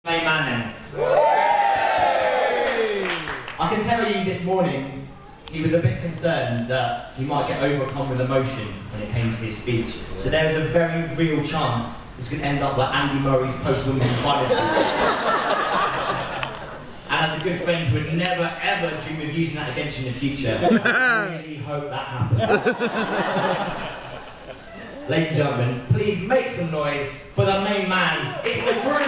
Main man then. I can tell you this morning, he was a bit concerned that he might get overcome with emotion when it came to his speech. So there's a very real chance this could end up like Andy Murray's post-Wimbledon final speech. And as a good friend who would never ever dream of using that against you in the future, I really hope that happens. Ladies and gentlemen, please make some noise for the main man. It's the Groom.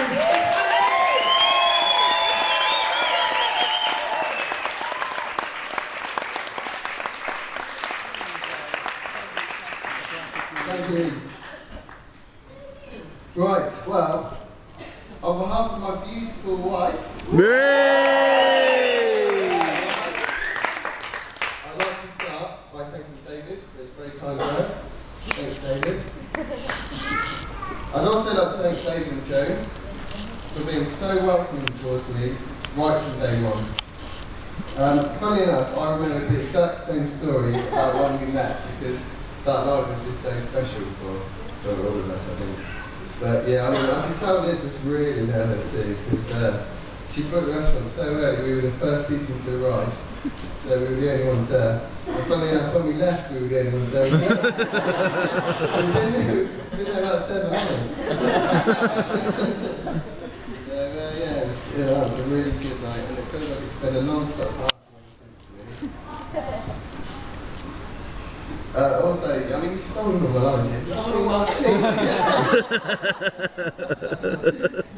Thank you. Right, well, on behalf of my beautiful wife, I'd like to start by thanking David for his very kind words. Thanks, David. I'd also like to thank David and Joe for being so welcoming towards me right from day one. Funny enough, I remember the exact same story about when we met because that night was just so special for all of us, I think. But yeah, I mean, I can tell Liz was really nervous too, because she booked the restaurant so early, we were the first people to arrive, so we were the only ones there. And funnily enough, when we left, we were the only ones there. We've been there about 7 hours. So yeah, it was a really good night, and it feels like it's been a non-stop party. Also, I mean, you've stolen all my lines here. No,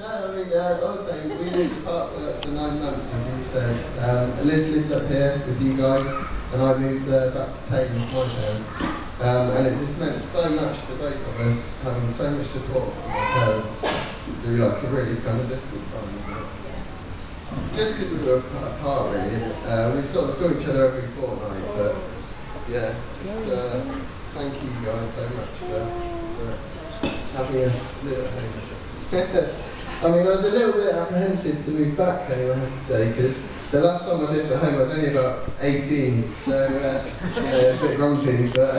I mean, also, we lived apart for 9 months, as you said. Liz lived up here with you guys, and I moved back to Tame with my parents. And it just meant so much to both of us, having so much support from my parents through like a really kind of difficult time, isn't it? Just because we were apart, really. We sort of saw each other every fortnight, but yeah, just thank you guys so much for having us live at home. I mean, I was a little bit apprehensive to move back home, I have to say, because the last time I lived at home I was only about 18, so yeah, a bit grumpy, but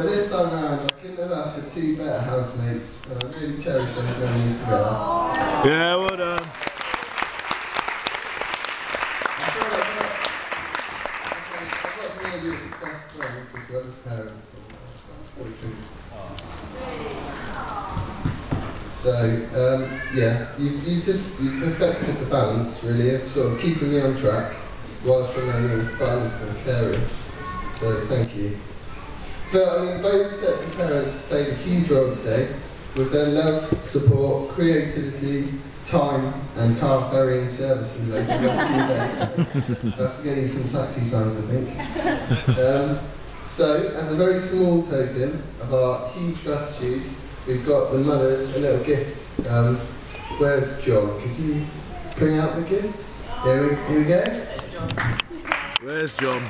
this time around I couldn't have asked for 2 better housemates, and I really cherish those memories together. Yeah, well done. Best friends as well as parents, and that's so true. So yeah, you've perfected the balance really of sort of keeping me on track whilst remaining fun and caring. So thank you. So I mean, both sets of parents played a huge role today with their love, support, creativity, time and car ferrying services over the last few days. I'll have to get you some taxi signs, I think. So, as a very small token of our huge gratitude, we've got the mothers a little gift. Where's John? Could you bring out the gifts? Here we go. Where's John?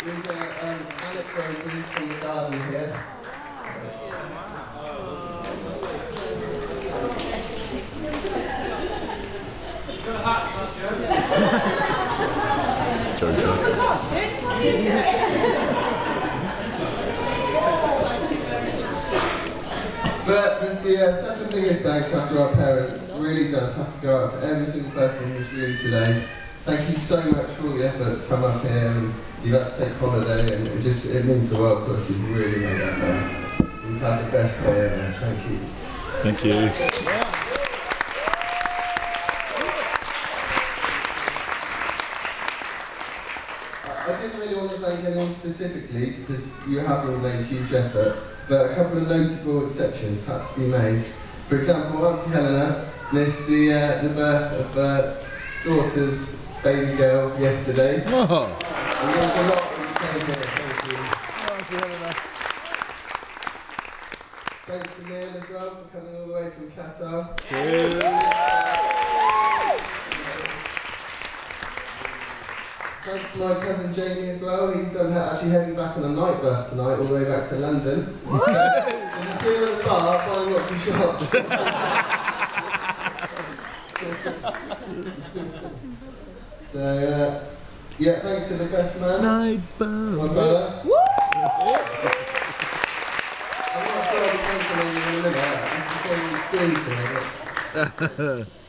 These are anecdotes from the garden here. But the second biggest thanks after our parents really does have to go out to every single person in this room today. Thank you so much for all the effort to come up here, and you've had to take holiday, and it means the world to us. You've really made that fun. You've had the best day ever. Thank you. Thank you. I didn't really want to thank anyone specifically because you have all made a huge effort, but a couple of notable exceptions had to be made. For example, Auntie Helena missed the birth of daughter's baby girl yesterday. Oh. And there's a lot that you came here, thank you. Auntie Helena. Thanks to Neil as well for coming all the way from Qatar. Cheers. Thanks to my cousin Jamie as well. He's actually heading back on a night bus tonight all the way back to London. So, when you see him at the bar, buying lots of shots. So, Yeah, thanks to the best man. Night My brother. Woo! I'm not sure I'll be coming in a minute.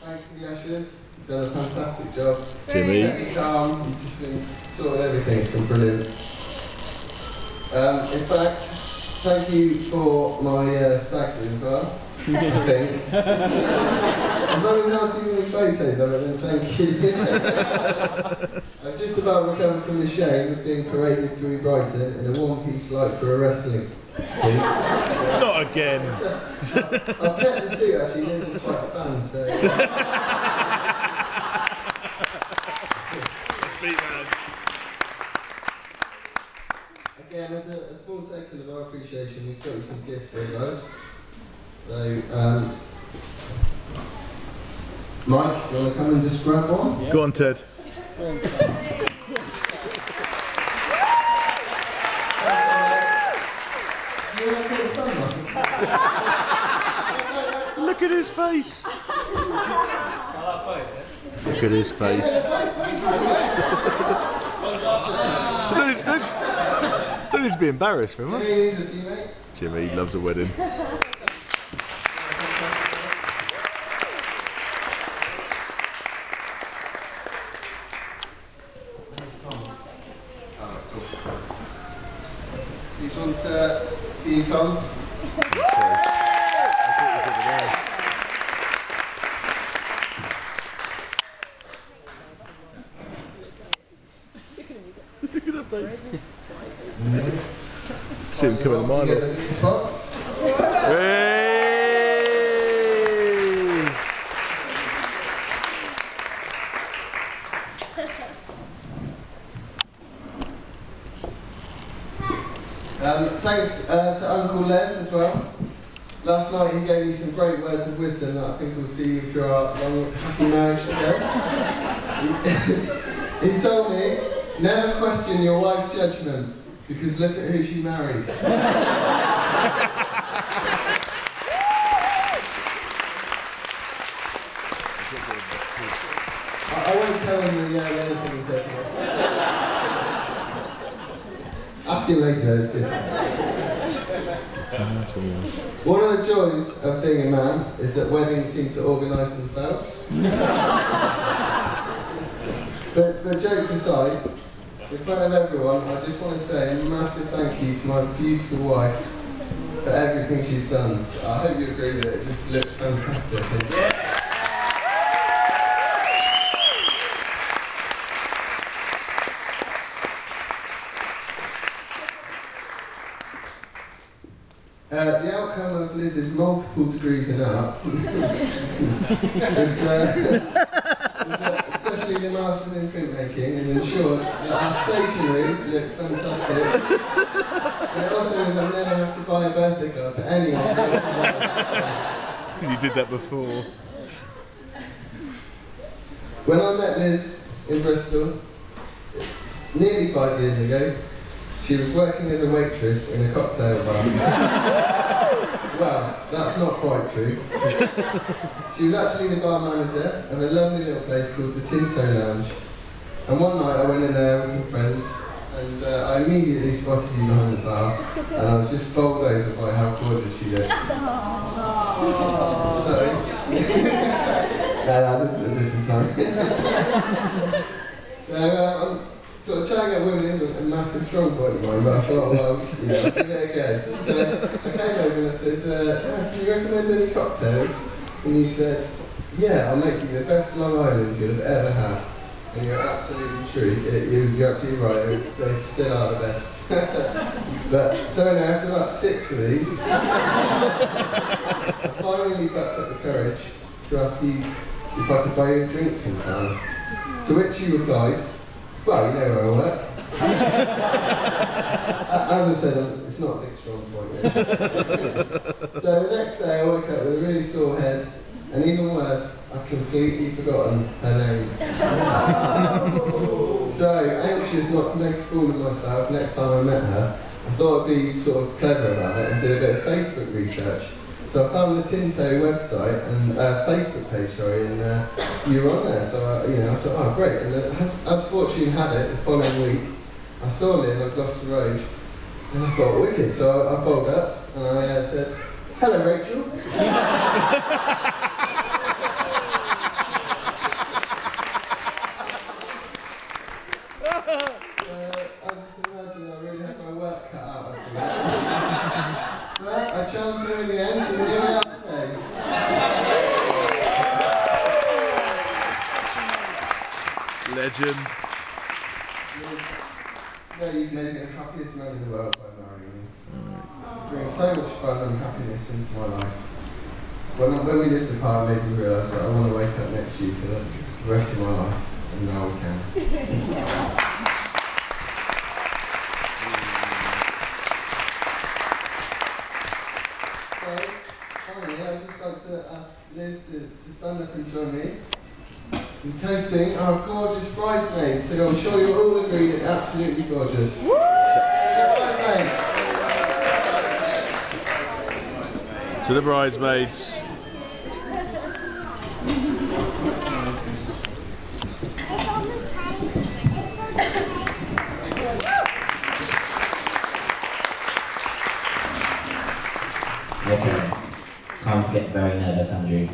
Thanks to the ushers. You've done a fantastic job. Jimmy. Kept me calm. You've just been sorted everything. It's been brilliant. In fact, thank you for my stag do as well. I think. As long as no one sees any photos of it, then thank you. I've just about recovered from the shame of being paraded through Brighton in a one-piece light for a wrestling suit. Not again. I've kept the suit actually, Liz is quite a fan, so. Again, as a small token of our appreciation, we've got you some gifts here, guys. So, Mike, do you want to come and just grab one? Yeah. Go on, Ted. Look at his face. Look at his face. Don't need to be embarrassed, remember? Jimmy loves a wedding. These ones for you, Tom. See him coming to mine. Get the news box. Hey! Thanks to Uncle Les as well. Last night he gave me some great words of wisdom that I think will see you through our long, happy marriage together. He told me, never question your wife's judgment, because look at who she married. I won't tell him the other thing he said. Ask him later, though, it's good. One of the joys of being a man is that weddings seem to organise themselves. But jokes aside, in front of everyone, I just want to say a massive thank you to my beautiful wife for everything she's done. I hope you agree that it just looks fantastic. Yeah. The outcome of Liz's multiple degrees in art is especially the Masters in Printmaking, is ensured that our stationery looks fantastic. And it also means I never have to buy a birthday card for anyone. You did that before. When I met Liz in Bristol, nearly 5 years ago, she was working as a waitress in a cocktail bar. Well, that's not quite true. She was actually the bar manager of a lovely little place called the Tinto Lounge. And one night I went in there with some friends, and I immediately spotted you behind the bar, and I was just bowled over by how gorgeous you looked. So, that was a different time. So, sort of trying to get women isn't a massive strong point of mine, but I thought, well, you know, give it a go. So I came over and I said, can you recommend any cocktails? And he said, yeah, I'll make you the best Long Island you'll have ever had. And you're absolutely true. You're absolutely right. They still are the best. But so now, after about 6 of these, I finally backed up the courage to ask you if I could buy you a drink sometime. To which you replied, well, you know where I work. As I said, it's not a big strong point here. So the next day I woke up with a really sore head, and even worse, I've completely forgotten her name. So, anxious not to make a fool of myself next time I met her, I thought I'd be sort of clever about it and did a bit of Facebook research. So I found the Tinto website and Facebook page, sorry, and you were on there. So you know, I thought, oh great. And as fortune had it, the following week, I saw Liz on Gloucester Road, and I thought, wicked. So I bowled up and I said, hello, Rachel. As you can imagine, I really had my work cut out after that. But I charmed her in the end, and here we are today. Legend. Today you've made me the happiest man in the world by marrying me. You bring so much fun and happiness into my life. When we lived apart, it made me realise that I want to wake up next to you for the rest of my life. And now we can. So, finally, I'd just like to ask Liz to stand up and join me in toasting our gorgeous bridesmaids, who I'm sure you're all agreed are absolutely gorgeous. Bridesmaids! To the bridesmaids. Okay, time to get very nervous, Andrew.